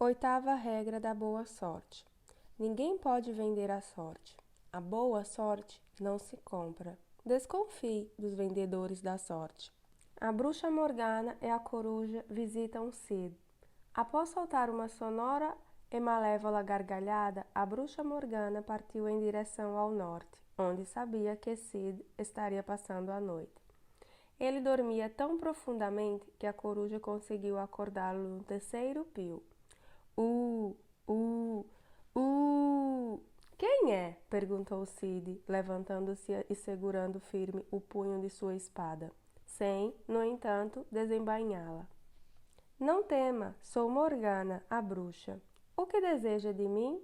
Oitava regra da boa sorte. Ninguém pode vender a sorte. A boa sorte não se compra. Desconfie dos vendedores da sorte. A bruxa Morgana e a coruja visitam Sid. Após soltar uma sonora e malévola gargalhada, a bruxa Morgana partiu em direção ao norte, onde sabia que Sid estaria passando a noite. Ele dormia tão profundamente que a coruja conseguiu acordá-lo no terceiro pio. Uh, uh, Quem é? Perguntou Sid, levantando-se e segurando firme o punho de sua espada, sem, no entanto, desembainhá-la. Não tema, sou Morgana, a bruxa. O que deseja de mim?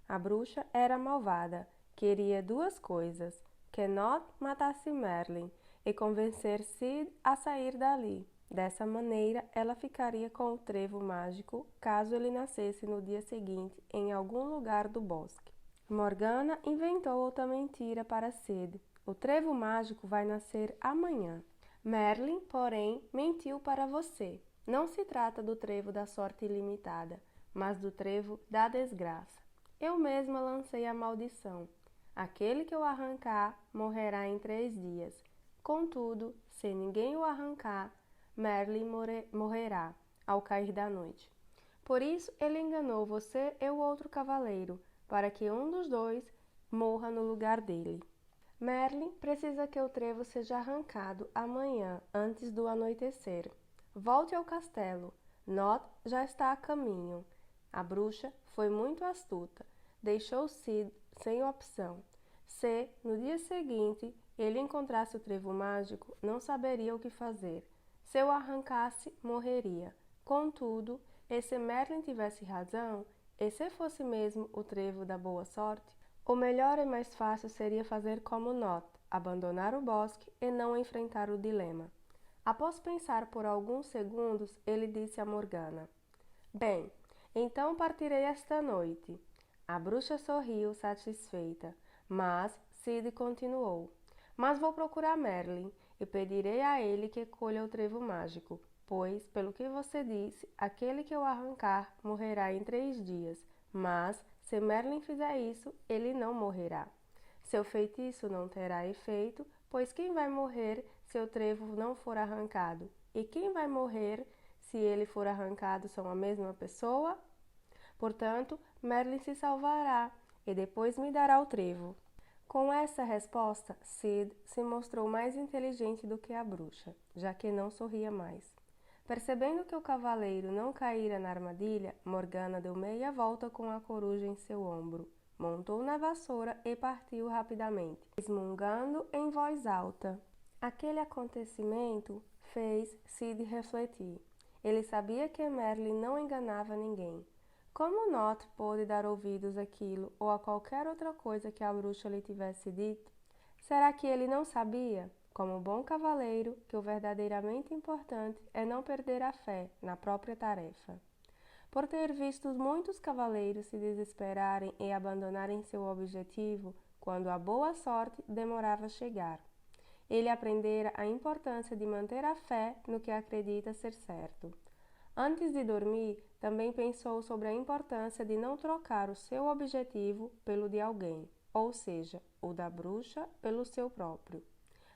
A bruxa era malvada. Queria duas coisas: que Nott matasse Merlin e convencer Sid a sair dali. Dessa maneira, ela ficaria com o trevo mágico caso ele nascesse no dia seguinte em algum lugar do bosque. Morgana inventou outra mentira para Sid. O trevo mágico vai nascer amanhã. Merlin, porém, mentiu para você. Não se trata do trevo da sorte ilimitada, mas do trevo da desgraça. Eu mesma lancei a maldição. Aquele que o arrancar morrerá em 3 dias. Contudo, se ninguém o arrancar, Merlin morrerá ao cair da noite. Por isso ele enganou você e o outro cavaleiro, para que um dos dois morra no lugar dele. Merlin precisa que o trevo seja arrancado amanhã, antes do anoitecer. Volte ao castelo. Nott já está a caminho. A bruxa foi muito astuta. Deixou Sid sem opção. Se, no dia seguinte, ele encontrasse o trevo mágico, não saberia o que fazer. Se o arrancasse, morreria. Contudo, e se Merlin tivesse razão, e se fosse mesmo o trevo da boa sorte, o melhor e mais fácil seria fazer como Nott, abandonar o bosque e não enfrentar o dilema. Após pensar por alguns segundos, ele disse a Morgana: Bem, então partirei esta noite. A bruxa sorriu satisfeita, mas Sid continuou: Mas vou procurar Merlin e pedirei a ele que colha o trevo mágico, pois, pelo que você disse, aquele que o arrancar morrerá em 3 dias, mas, se Merlin fizer isso, ele não morrerá. Seu feitiço não terá efeito, pois quem vai morrer se o trevo não for arrancado? E quem vai morrer se ele for arrancado são a mesma pessoa? Portanto, Merlin se salvará e depois me dará o trevo. Com essa resposta, Sid se mostrou mais inteligente do que a bruxa, já que não sorria mais. Percebendo que o cavaleiro não caíra na armadilha, Morgana deu meia volta com a coruja em seu ombro, montou na vassoura e partiu rapidamente, resmungando em voz alta. Aquele acontecimento fez Sid refletir. Ele sabia que Merlin não enganava ninguém. Como Nott pôde dar ouvidos àquilo ou a qualquer outra coisa que a bruxa lhe tivesse dito? Será que ele não sabia, como bom cavaleiro, que o verdadeiramente importante é não perder a fé na própria tarefa? Por ter visto muitos cavaleiros se desesperarem e abandonarem seu objetivo quando a boa sorte demorava a chegar, ele aprendera a importância de manter a fé no que acredita ser certo. Antes de dormir, também pensou sobre a importância de não trocar o seu objetivo pelo de alguém, ou seja, o da bruxa pelo seu próprio.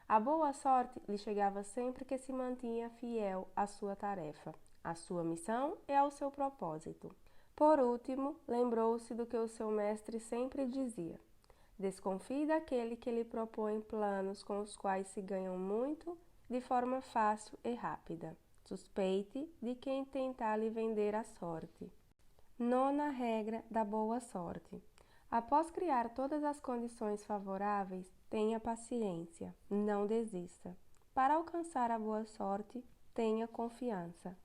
A boa sorte lhe chegava sempre que se mantinha fiel à sua tarefa, à sua missão e ao seu propósito. Por último, lembrou-se do que o seu mestre sempre dizia: desconfie daquele que lhe propõe planos com os quais se ganham muito de forma fácil e rápida. Suspeite de quem tentar lhe vender a sorte. Nona regra da boa sorte. Após criar todas as condições favoráveis, tenha paciência, não desista. Para alcançar a boa sorte, tenha confiança.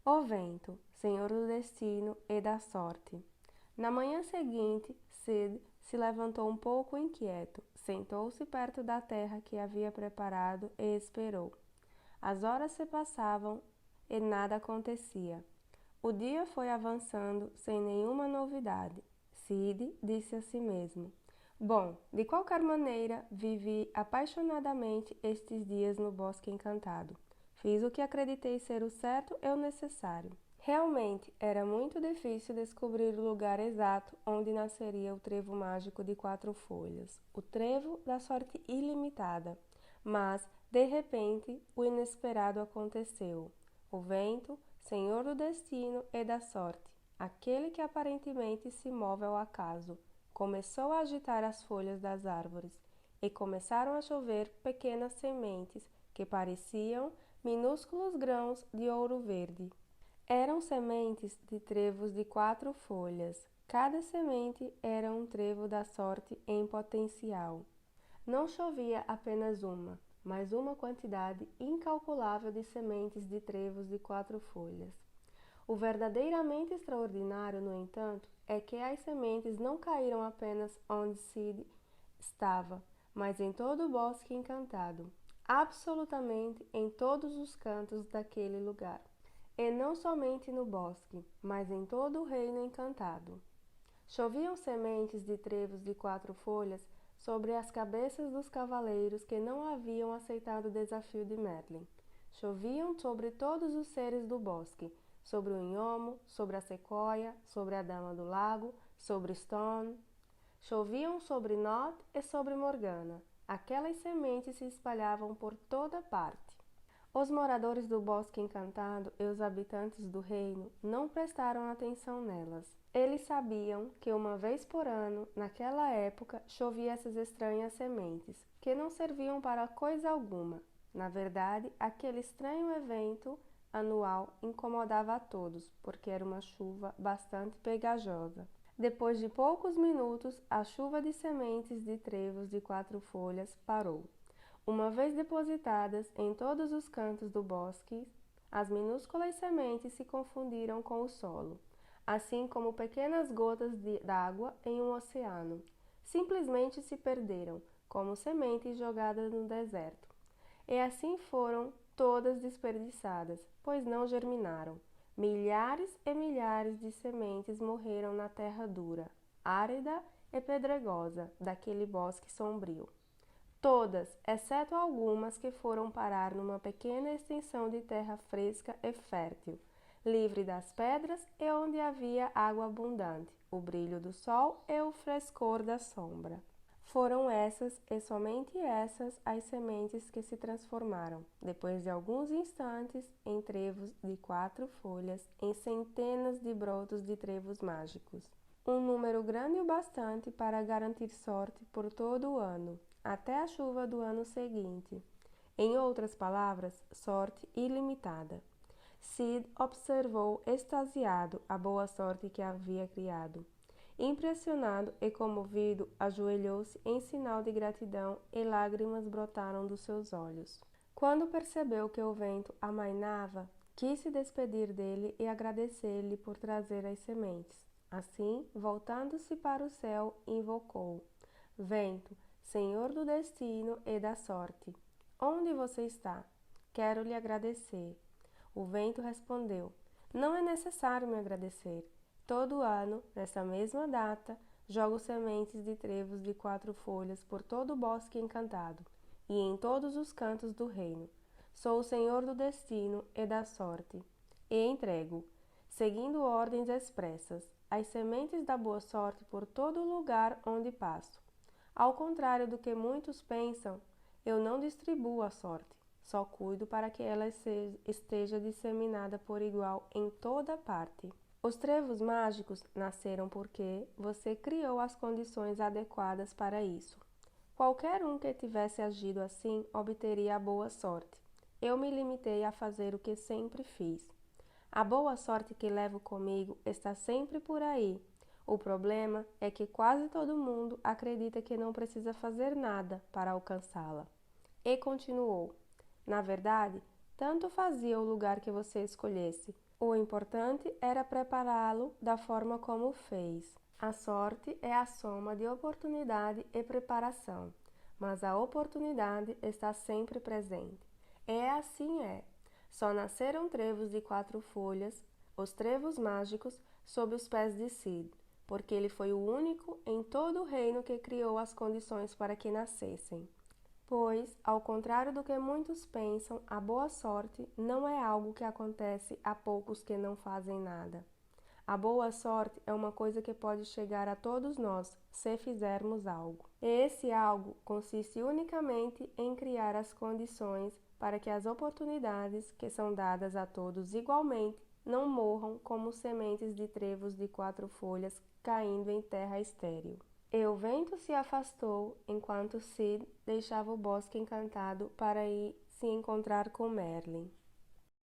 O vento, senhor do destino e da sorte. Na manhã seguinte, Sid se levantou um pouco inquieto, sentou-se perto da terra que havia preparado e esperou. As horas se passavam e nada acontecia. O dia foi avançando sem nenhuma novidade. Sid disse a si mesmo: Bom, de qualquer maneira, vivi apaixonadamente estes dias no Bosque Encantado. Fiz o que acreditei ser o certo e o necessário. Realmente era muito difícil descobrir o lugar exato onde nasceria o trevo mágico de 4 folhas, o trevo da sorte ilimitada. Mas, de repente, o inesperado aconteceu. O vento, senhor do destino e da sorte, aquele que aparentemente se move ao acaso, começou a agitar as folhas das árvores e começaram a chover pequenas sementes que pareciam minúsculos grãos de ouro verde. Eram sementes de trevos de 4 folhas. Cada semente era um trevo da sorte em potencial. Não chovia apenas uma, mas uma quantidade incalculável de sementes de trevos de 4 folhas. O verdadeiramente extraordinário, no entanto, é que as sementes não caíram apenas onde Sid estava, mas em todo o bosque encantado, absolutamente em todos os cantos daquele lugar. E não somente no bosque, mas em todo o reino encantado. Choviam sementes de trevos de 4 folhas sobre as cabeças dos cavaleiros que não haviam aceitado o desafio de Merlin. Choviam sobre todos os seres do bosque, sobre o Inhomo, sobre a Sequoia, sobre a Dama do Lago, sobre Stone. Choviam sobre Nod e sobre Morgana. Aquelas sementes se espalhavam por toda parte. Os moradores do Bosque Encantado e os habitantes do reino não prestaram atenção nelas. Eles sabiam que uma vez por ano, naquela época, chovia essas estranhas sementes, que não serviam para coisa alguma. Na verdade, aquele estranho evento anual incomodava a todos, porque era uma chuva bastante pegajosa. Depois de poucos minutos, a chuva de sementes de trevos de 4 folhas parou. Uma vez depositadas em todos os cantos do bosque, as minúsculas sementes se confundiram com o solo, assim como pequenas gotas d'água em um oceano. Simplesmente se perderam, como sementes jogadas no deserto. E assim foram todas desperdiçadas, pois não germinaram. Milhares e milhares de sementes morreram na terra dura, árida e pedregosa daquele bosque sombrio. Todas, exceto algumas que foram parar numa pequena extensão de terra fresca e fértil, livre das pedras e onde havia água abundante, o brilho do sol e o frescor da sombra. Foram essas e somente essas as sementes que se transformaram, depois de alguns instantes, em trevos de 4 folhas, em centenas de brotos de trevos mágicos. Um número grande o bastante para garantir sorte por todo o ano, até a chuva do ano seguinte. Em outras palavras, sorte ilimitada. Sid observou extasiado a boa sorte que havia criado. Impressionado e comovido, ajoelhou-se em sinal de gratidão e lágrimas brotaram dos seus olhos. Quando percebeu que o vento amainava, quis se despedir dele e agradecer-lhe por trazer as sementes. Assim, voltando-se para o céu, invocou: Vento, senhor do destino e da sorte, onde você está? Quero lhe agradecer. O vento respondeu: Não é necessário me agradecer. Todo ano, nessa mesma data, jogo sementes de trevos de 4 folhas por todo o bosque encantado e em todos os cantos do reino. Sou o senhor do destino e da sorte, e entrego, seguindo ordens expressas, as sementes da boa sorte por todo o lugar onde passo. Ao contrário do que muitos pensam, eu não distribuo a sorte, só cuido para que ela esteja disseminada por igual em toda parte. Os trevos mágicos nasceram porque você criou as condições adequadas para isso. Qualquer um que tivesse agido assim obteria a boa sorte. Eu me limitei a fazer o que sempre fiz. A boa sorte que levo comigo está sempre por aí. O problema é que quase todo mundo acredita que não precisa fazer nada para alcançá-la. E continuou: Na verdade, tanto fazia o lugar que você escolhesse. O importante era prepará-lo da forma como fez. A sorte é a soma de oportunidade e preparação, mas a oportunidade está sempre presente. Assim é. Só nasceram trevos de 4 folhas, os trevos mágicos, sob os pés de Sid, porque ele foi o único em todo o reino que criou as condições para que nascessem. Pois, ao contrário do que muitos pensam, a boa sorte não é algo que acontece a poucos que não fazem nada. A boa sorte é uma coisa que pode chegar a todos nós, se fizermos algo. E esse algo consiste unicamente em criar as condições para que as oportunidades que são dadas a todos igualmente não morram como sementes de trevos de 4 folhas caindo em terra estéril. E o vento se afastou enquanto Sid deixava o bosque encantado para ir se encontrar com Merlin.